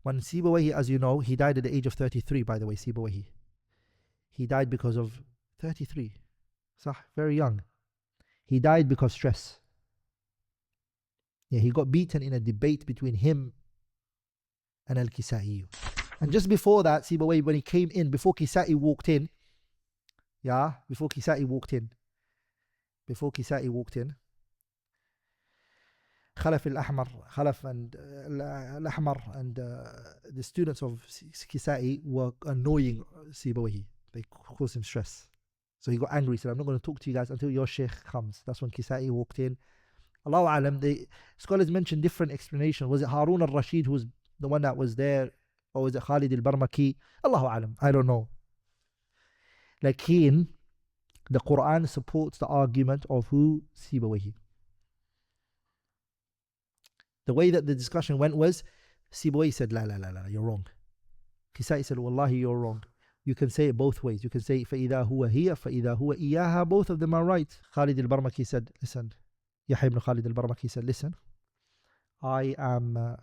When Sibawayhi, as you know, he died at the age of 33, by the way, Sibawayhi. He died because of 33. Sah, very young. He died because stress. Yeah, he got beaten in a debate between him and Al-Kisai. And just before that, Sibawayhi, when he came in, before Kisai walked in, before Kisai walked in, Khalaf and Al-Ahmar and the students of Kisai were annoying Sibawayhi. They caused him stress. So he got angry. He said, I'm not going to talk to you guys until your sheikh comes. That's when Kisai walked in. Allahu Alam, the scholars mentioned different explanations. Was it Harun al-Rashid who was the one that was there? Or was it Khalid al-Barmaki? Allahu Alam, I don't know. Lakin, the Quran supports the argument of who? Sibawayhi. The way that the discussion went was, Sibawayhi said, la, you're wrong. Kisai said, Wallahi, you're wrong. You can say it both ways. You can say, فَإِذَا هُوَ هِيَ فَإِذَا هُوَ إِيَاهَا. Both of them are right. Khalid al-Barmaki said, listen. Yahya ibn Khalid al-Barmaki said, listen. I am...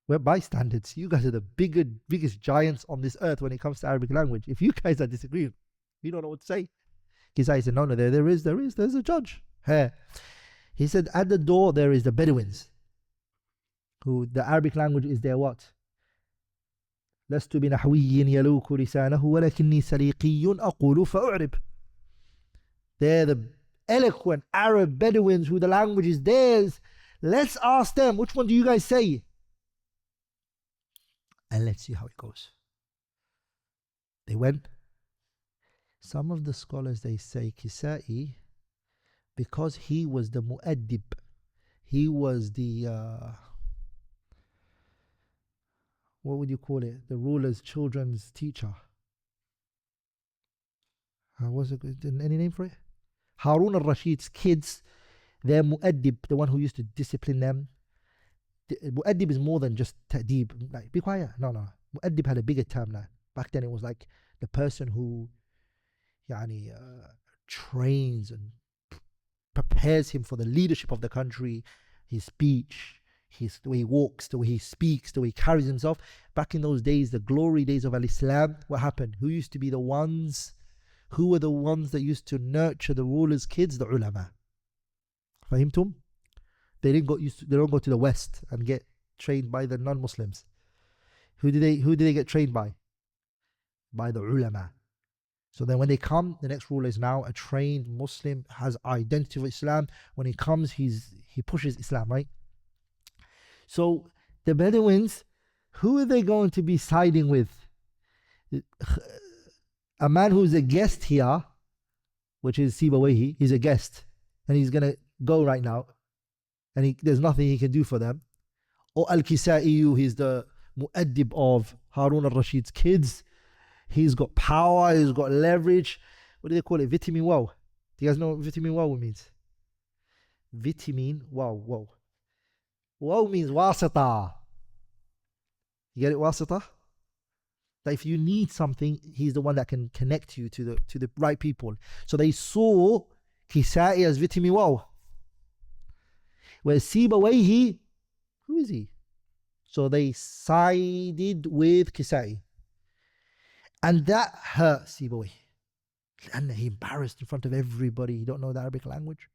we're bystanders. You guys are the biggest giants on this earth when it comes to Arabic language. If you guys are disagreeing, we don't know what to say. Kisai said, no, there's a judge. Hey. He said, at the door there is the Bedouins, who the Arabic language is their what? لست بنحوي يلوك لسانه ولكني سليقي أقول فأعرب. They're the eloquent Arab Bedouins who the language is theirs. Let's ask them, which one do you guys say? And let's see how it goes. They went. Some of the scholars, they say Kisai, because he was the mu'addib, he was the what would you call it? The ruler's children's teacher. Was it any name for it? Harun al-Rashid's kids, their mu'addib, the one who used to discipline them. Mu'addib is more than just ta'deeb. Like, be quiet. No. Mu'addib had a bigger term now. Back then it was like the person who trains and prepares him for the leadership of the country, his speech, the way he walks, the way he speaks, the way he carries himself. Back in those days, the glory days of Al-Islam, what happened? Who used to be the ones? Who were the ones that used to nurture the rulers' kids? The ulama. Fahimtum? They don't go to the West and get trained by the non-Muslims. Who do they get trained by? By the ulama. So then when they come, the next ruler is now a trained Muslim, has identity of Islam. When he comes, he pushes Islam, right? So the Bedouins, who are they going to be siding with? A man who's a guest here, which is Sibawayhi, he's a guest, and he's going to go right now, and there's nothing he can do for them. Or Al-Kisai, he's the mu'addib of Harun al-Rashid's kids. He's got power, he's got leverage. What do they call it? Vitamin wow. Do you guys know what vitamin wow means? Vitamin wow. Wow means wasita. You get it, wasita? That if you need something, he's the one that can connect you to the right people. So they saw Kisai as vitamin wow. Whereas Sibawayhi, who is he? So they sided with Kisai. And that hurt Sibawayhi. And he embarrassed in front of everybody. He don't know the Arabic language.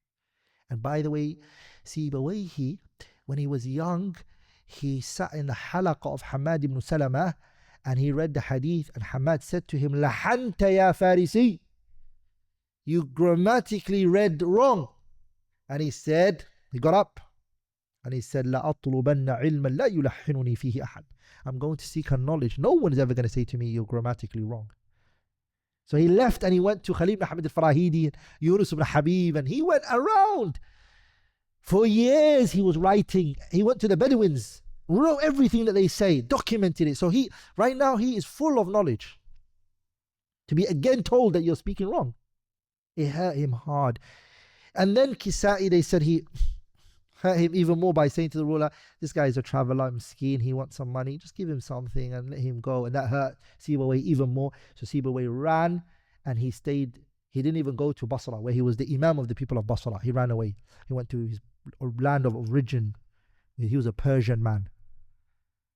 And by the way, Sibawayhi, when he was young, he sat in the halaqah of Hamad ibn Salama and he read the hadith, and Hamad said to him, Lahanta ya Farisi, you grammatically read wrong. And he got up and he said, La atlubanna ilman la yulahhinuni fihi ahad. I'm going to seek a knowledge. No one is ever going to say to me, you're grammatically wrong. So he left and he went to Khalid ibn Hamid al-Farahidi and Yunus ibn Habib, and he went around. For years he was writing. He went to the Bedouins, wrote everything that they say, documented it. So right now he is full of knowledge. To be again told that you're speaking wrong, it hurt him hard. And then Kisai, they said he hurt him even more by saying to the ruler, this guy is a traveler, Miskeen, he wants some money, just give him something and let him go. And that hurt Sibawayhi even more. So Sibawayhi ran and he stayed. He didn't even go to Basra, where he was the Imam of the people of Basra. He ran away. He went to his land of origin. He was a Persian man.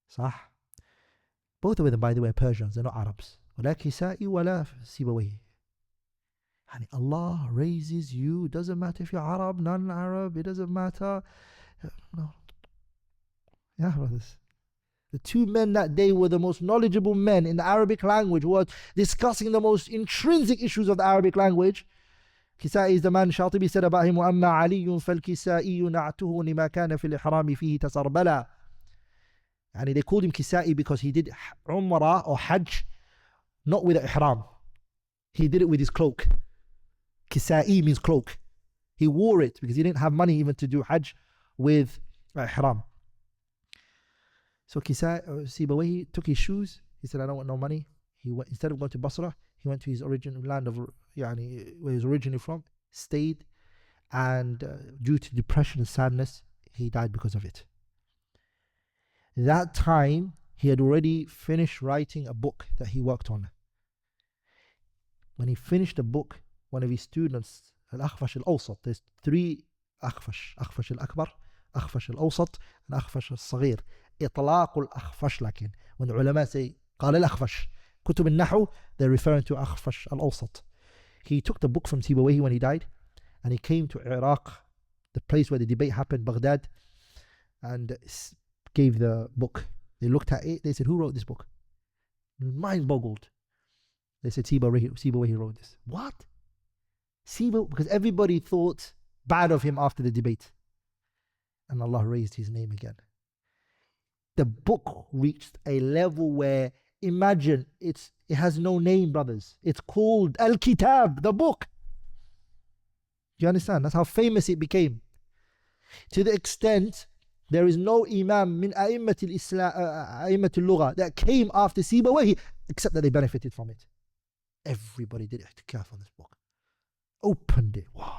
Sah. Both of them, by the way, are Persians, they're not Arabs. ولا كسائي ولا سيبويه. Allah raises you. It doesn't matter if you're Arab, non-Arab, it doesn't matter. No. Yeah, brothers. The two men that day were the most knowledgeable men in the Arabic language, who were discussing the most intrinsic issues of the Arabic language. Kisai is the man Shatibi said about him, وَأَمَّا عَلِيٌّ فَالْكِسَائِيُّ نَعْتُهُ لِمَا كَانَ فِي الْإِحْرَامِ فِيهِ تَسَرْبَلًا. And they called him Kisai because he did Umrah or Hajj not with an ihram. He did it with his cloak. Kisai means cloak. He wore it because he didn't have money even to do Hajj with ihram. So Sibawayhi took his shoes. He said, I don't want no money. He went, instead of going to Basra, he went to his original land of where he was originally from, stayed, and due to depression and sadness, he died because of it. That time, he had already finished writing a book that he worked on. When he finished the book, one of his students, Al-Akhfash Al-Awsat, there's three Akhfash, Akhfash Al-Akbar, Akhfash Al-Awsat, and Akhfash Al-Saghir. إطلاق الأخفش, لكن when the ulama say قال الأخفش, كتب النحو, they're referring to Akhfash Al-Awsat. He took the book from Sibawayhi when he died, and he came to Iraq, the place where the debate happened, Baghdad, and gave the book. They looked at it, they said, who wrote this book? Mind boggled. They said, Sibawayhi wrote this. What? Because everybody thought bad of him after the debate. And Allah raised his name again. The book reached a level where, imagine, it has no name, brothers. It's called Al-Kitab, the book. Do you understand? That's how famous it became. To the extent, there is no Imam min A'immat al-Lugha that came after Sibawayhi, except that they benefited from it. Everybody did i'tikaf on this book. Opened it. Wow.